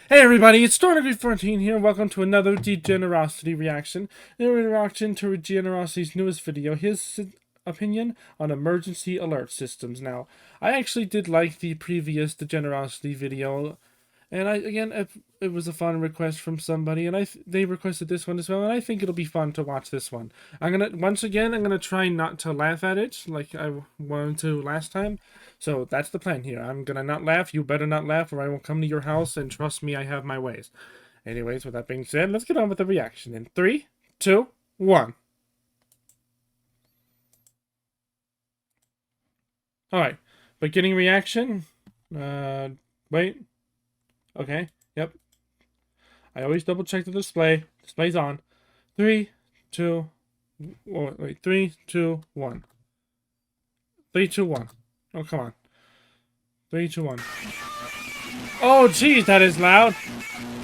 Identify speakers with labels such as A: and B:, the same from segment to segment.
A: Hey everybody, it's Degenerocity here. Welcome to another Degenerocity reaction. In reaction to Degenerocity's newest video, his opinion on emergency alert systems. Now, I actually did like the previous Degenerocity video, and it was a fun request from somebody, and they requested this one as well, and I think it'll be fun to watch this one. Once again, I'm gonna try not to laugh at it like I wanted to last time. So that's the plan here. I'm gonna not laugh. You better not laugh, or I will come to your house, and trust me, I have my ways. Anyways, with that being said, let's get on with the reaction in 3, 2, 1. Alright, beginning reaction. Wait. Okay, yep. I always double check the display. Display's on. 3, 2, wait, 3, 2, 1. 3, 2, 1. Oh, come on. 3, 2, 1. Oh, jeez, that is loud.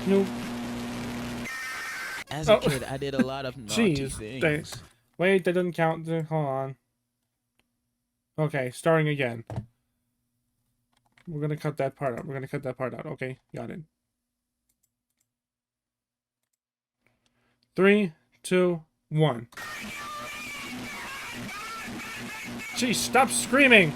A: No.
B: As a kid, I did a lot of naughty things.
A: Wait, that doesn't count. Hold on. Okay, starting again. We're gonna cut that part out. Okay, got it. 3, 2, 1. Jeez, stop screaming!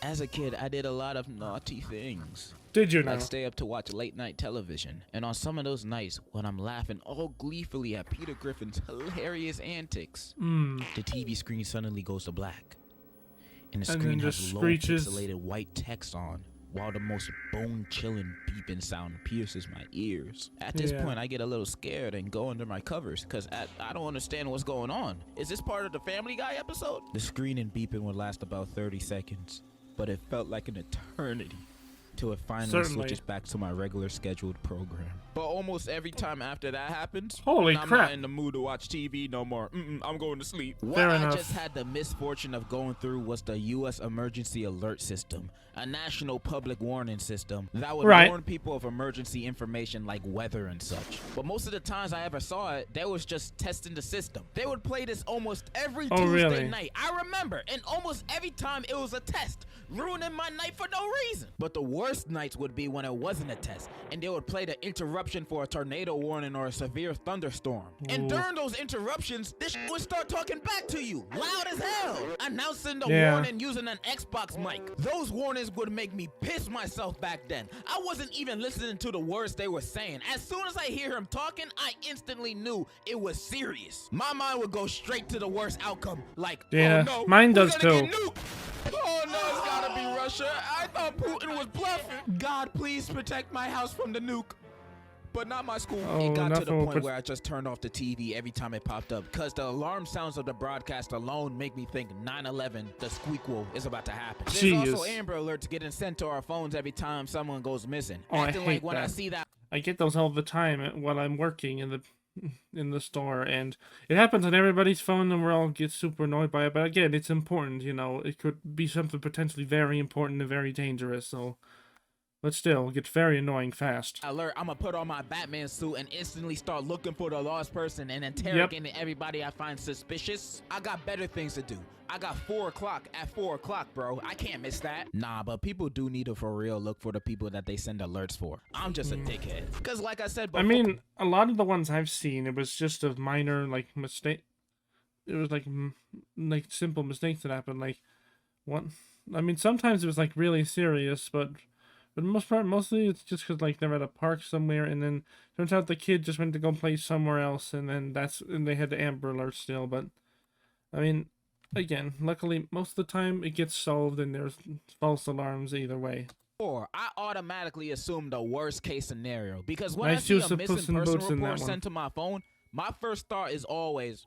B: As a kid, I did a lot of naughty things.
A: Did you now?
B: Like stay up to watch late night television. And on some of those nights, when I'm laughing all gleefully at Peter Griffin's hilarious antics, the TV screen suddenly goes to black. And the screen has low pixelated white text on, while the most bone-chilling beeping sound pierces my ears. At this point, I get a little scared and go under my covers, because I don't understand what's going on. Is this part of the Family Guy episode? The screen and beeping would last about 30 seconds, but it felt like an eternity till it finally switches back to my regular scheduled program. But almost every time after that happens,
A: I'm
B: not in the mood to watch TV no more. I'm going to sleep. What I just had the misfortune of going through was the U.S. Emergency Alert System, a national public warning system that would warn people of emergency information like weather and such. But most of the times I ever saw it, they was just testing the system. They would play this almost every Tuesday night. I remember, and almost every time it was a test, ruining my night for no reason. But the worst nights would be when it wasn't a test, and they would play the interruption for a tornado warning or a severe thunderstorm. And during those interruptions, this would start talking back to you, loud as hell, announcing the warning using an Xbox mic. Those warnings would make me piss myself back then. I wasn't even listening to the words they were saying. As soon as I hear him talking, I instantly knew it was serious. My mind would go straight to the worst outcome, like, oh no,
A: mine does too.
B: Oh no, it's gotta be Russia. I thought Putin was bluffing. God, please protect my house from the nuke. But not my school. It got to the point where I just turned off the TV every time it popped up, because the alarm sounds of the broadcast alone make me think 9/11, the squeakquel, is about to happen. There's also Amber Alerts getting sent to our phones every time someone goes missing. Acting like when I see that.
A: I get those all the time while I'm working in the store, and it happens on everybody's phone, and we all get super annoyed by it. But again, it's important, you know. It could be something potentially very important and very dangerous, so... But still, it gets very annoying fast.
B: Alert, I'm gonna put on my Batman suit and instantly start looking for the lost person and interrogating everybody I find suspicious. I got better things to do. I got 4 o'clock at 4 o'clock, bro. I can't miss that. Nah, but people do need to for real look for the people that they send alerts for. I'm just a dickhead. Because like I said before...
A: I mean, a lot of the ones I've seen, it was just a minor, like, mistake. It was, like simple mistakes that happened. Like, what? I mean, sometimes it was, like, really serious, but... For the most part, mostly it's just because, like, they're at a park somewhere, and then turns out the kid just went to go play somewhere else, and then and they had the Amber Alert still. But, I mean, again, luckily, most of the time it gets solved, and there's false alarms either way.
B: I automatically assume the worst case scenario, because when I see a missing person report sent to my phone, my first thought is always,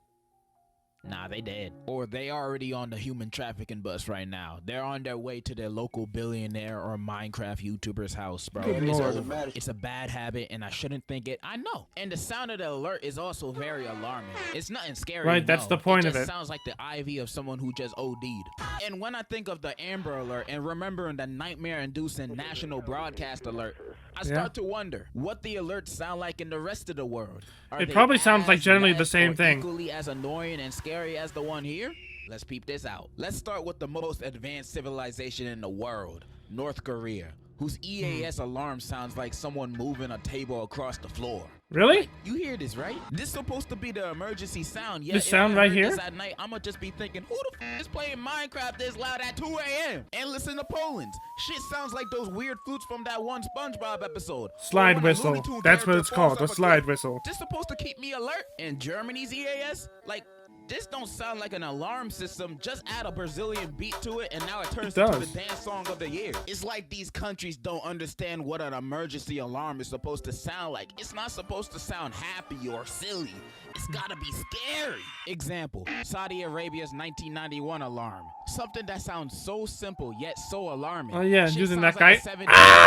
B: nah, they dead. Or they already on the human trafficking bus right now. They're on their way to their local billionaire or Minecraft YouTuber's house, bro. It's a bad habit, and I shouldn't think it. I know. And the sound of the alert is also very alarming. It's nothing scary.
A: Right, that's the point of it.
B: It sounds like the IV of someone who just OD'd. And when I think of the Amber Alert and remembering the nightmare-inducing national broadcast alert, I start to wonder what the alerts sound like in the rest of the world.
A: It probably sounds like generally the same thing.
B: Equally as annoying and scary as the one here? Let's peep this out. Let's start with the most advanced civilization in the world, North Korea. whose EAS alarm sounds like someone moving a table across the floor.
A: Really?
B: Like, you hear this, right? This is supposed to be the emergency sound. Yeah,
A: this sound right here?
B: This at night, I'ma just be thinking, who the f is playing Minecraft this loud at 2 a.m. and listen to Poland's? Shit sounds like those weird flutes from that one SpongeBob episode.
A: Slide whistle. That's what it's called, a slide whistle.
B: This supposed to keep me alert. And Germany's EAS, like, this don't sound like an alarm system. Just add a Brazilian beat to it, and now it turns into the dance song of the year. It's like these countries don't understand what an emergency alarm is supposed to sound like. It's not supposed to sound happy or silly. It's gotta be scary. Example, Saudi Arabia's 1991 alarm. Something that sounds so simple, yet so alarming.
A: Oh yeah,
B: Shit
A: using
B: sounds
A: that
B: like
A: guy.
B: a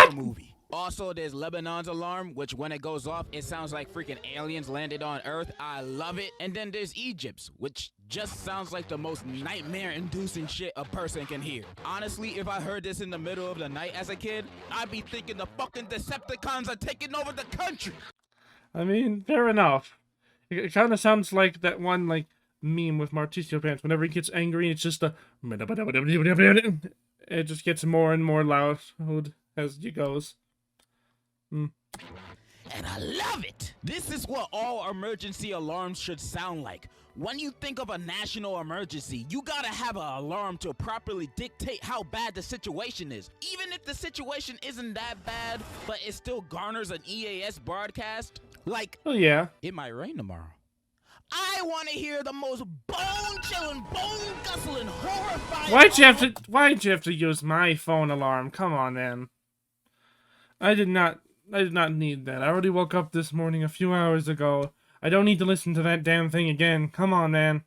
B: 70s movie. Also, there's Lebanon's alarm, which when it goes off, it sounds like freaking aliens landed on Earth. I love it. And then there's Egypt's, which just sounds like the most nightmare-inducing shit a person can hear. Honestly, if I heard this in the middle of the night as a kid, I'd be thinking the fucking Decepticons are taking over the country.
A: I mean, fair enough. It kind of sounds like that one, like, meme with Marticio Pants. Whenever he gets angry, it's just a... It just gets more and more loud as he goes.
B: And I love it. This is what all emergency alarms should sound like. When you think of a national emergency, you gotta have an alarm to properly dictate how bad the situation is. Even if the situation isn't that bad, but it still garners an EAS broadcast. Like,
A: oh yeah,
B: it might rain tomorrow. I want to hear the most bone-chilling, bone-guzzling, horrifying...
A: Why'd you have to use my phone alarm? Come on, man. I did not need that. I already woke up this morning a few hours ago. I don't need to listen to that damn thing again. Come on, man.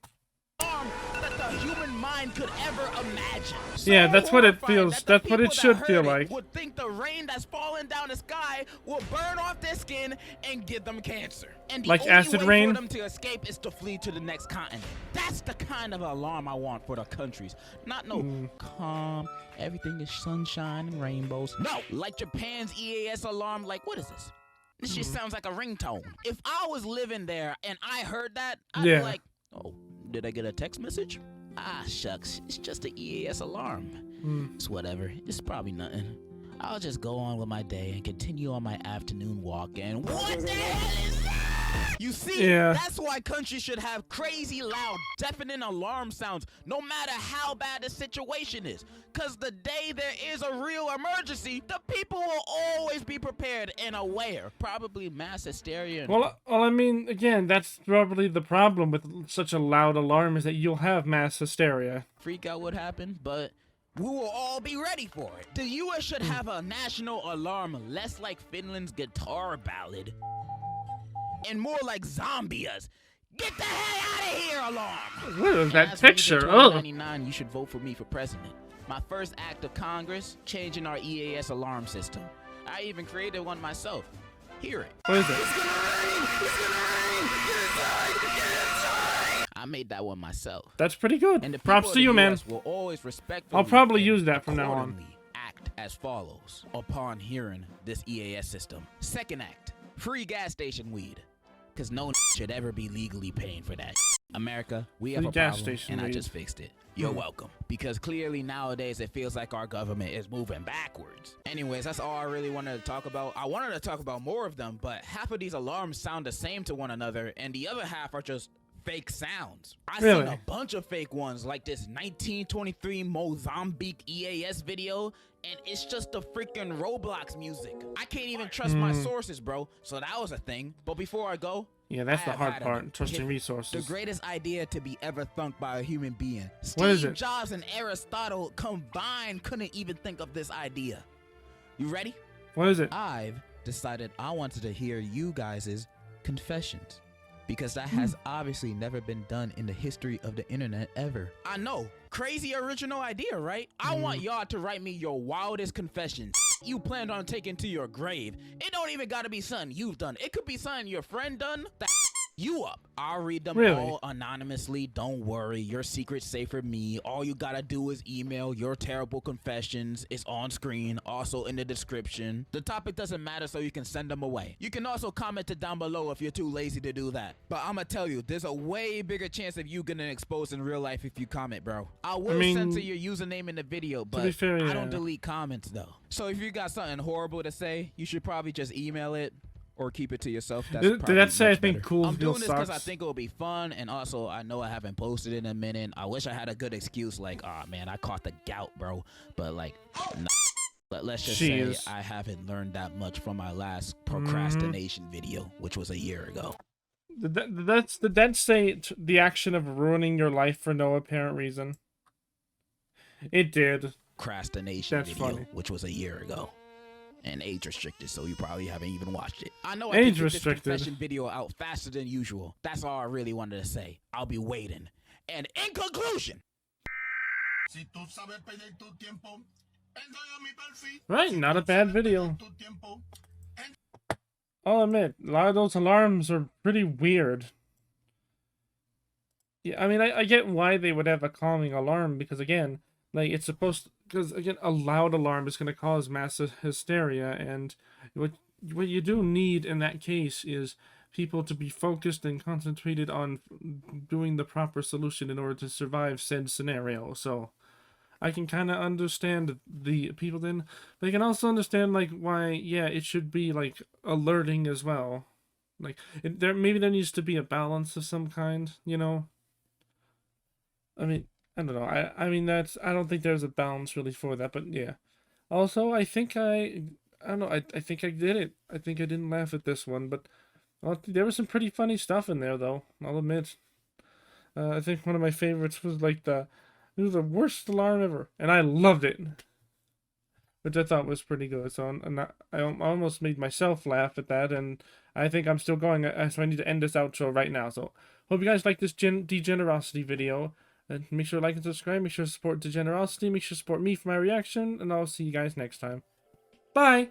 B: That the human mind could ever imagine.
A: Yeah, that's what it feels. That's what it should feel like.
B: Would think the rain that's falling down the sky will burn off their skin and give them cancer. And the
A: like
B: only
A: acid
B: way
A: rain
B: for them to escape is to flee to the next continent. That's the kind of alarm I want for the countries. Not no calm, everything is sunshine and rainbows. No, like Japan's EAS alarm. Like, what is this? This shit sounds like a ringtone. If I was living there and I heard that, I'd be like, oh, did I get a text message? Ah, shucks, it's just an EAS alarm. It's whatever, it's probably nothing. I'll just go on with my day and continue on my afternoon walk and what the hell is that? You see, that's why countries should have crazy loud, deafening alarm sounds no matter how bad the situation is. Cause the day there is a real emergency, the people will always be prepared and aware. Probably mass hysteria.
A: Well, I mean, again, that's probably the problem with such a loud alarm is that you'll have mass hysteria.
B: Freak out would happen, but we will all be ready for it. The U.S. should have a national alarm less like Finland's guitar ballad and more like Zombia's "Get the hell out of here" alarm.
A: What is that picture?
B: 2099, you should vote for me for president. My first act of Congress, changing our EAS alarm system. I even created one myself. Hear it.
A: What is it?
B: It's gonna rain! It's gonna rain! Get inside! Get inside! I made that one myself.
A: That's pretty good.
B: And the
A: props to you, man.
B: Will always respectfully
A: I'll probably use that from now on.
B: Act as follows upon hearing this EAS system. Second act, free gas station weed. Cause no should ever be legally paying for that. America, we have a problem, and I just fixed it. You're welcome. Because clearly nowadays it feels like our government is moving backwards. Anyways, that's all I really wanted to talk about. I wanted to talk about more of them, but half of these alarms sound the same to one another, and the other half are just fake sounds. I've seen a bunch of fake ones, like this 1923 Mozambique EAS video, and it's just the freaking Roblox music. I can't even trust my sources, bro. So that was a thing. But before I go,
A: yeah, that's the hard part, trusting resources.
B: The greatest idea to be ever thunk by a human being.
A: What is it?
B: Steve Jobs and Aristotle combined couldn't even think of this idea. You ready?
A: What is it?
B: I've decided I wanted to hear you guys' confessions. Because that has obviously never been done in the history of the internet ever. I know, crazy original idea, right? I want y'all to write me your wildest confessions you planned on taking to your grave. It don't even gotta be something you've done. It could be something your friend done that you up. I'll read them
A: Really?
B: all anonymously. Don't worry. Your secret's safe for me. All you gotta do is email your terrible confessions. It's on screen, also in the description. The topic doesn't matter, so you can send them away. You can also comment it down below if you're too lazy to do that. But I'm gonna tell you, there's a way bigger chance of you getting exposed in real life if you comment, bro. I will censor your username in the video, but I don't delete comments though. So if you got something horrible to say, you should probably just email it. Or keep it to yourself.
A: Did that say I think cool
B: I'm doing
A: this
B: because I think it will be fun, and also I know I haven't posted in a minute. I wish I had a good excuse, like, oh man, I caught the gout, bro. But like, let's just say I haven't learned that much from my last procrastination video, which was a year ago.
A: Did that say the action of ruining your life for no apparent reason? It did.
B: Procrastination video, which was a year ago. And age restricted, so you probably haven't even watched it. I know I can get this confession video out faster than usual. That's all I really wanted to say. I'll be waiting. And in conclusion,
A: right, not a bad video. I'll admit, a lot of those alarms are pretty weird. Yeah, I mean, I get why they would have a calming alarm, because again, like, it's supposed to, because again, a loud alarm is going to cause massive hysteria, and what you do need in that case is people to be focused and concentrated on doing the proper solution in order to survive said scenario. So I can kind of understand the people then. They can also understand, like, why, yeah, it should be, like, alerting as well. Like, maybe there needs to be a balance of some kind, you know? I mean, I don't know. I mean, I don't think there's a balance really for that, but yeah. Also, I think I don't know. I think I did it. I think I didn't laugh at this one, but there was some pretty funny stuff in there, though. I'll admit. I think one of my favorites was like it was the worst alarm ever, and I loved it, which I thought was pretty good. So I almost made myself laugh at that, and I think I'm still going. So I need to end this outro right now. So hope you guys like this Degenerocity video. And make sure to like and subscribe. Make sure to support Degenerocity. Make sure to support me for my reaction. And I'll see you guys next time. Bye!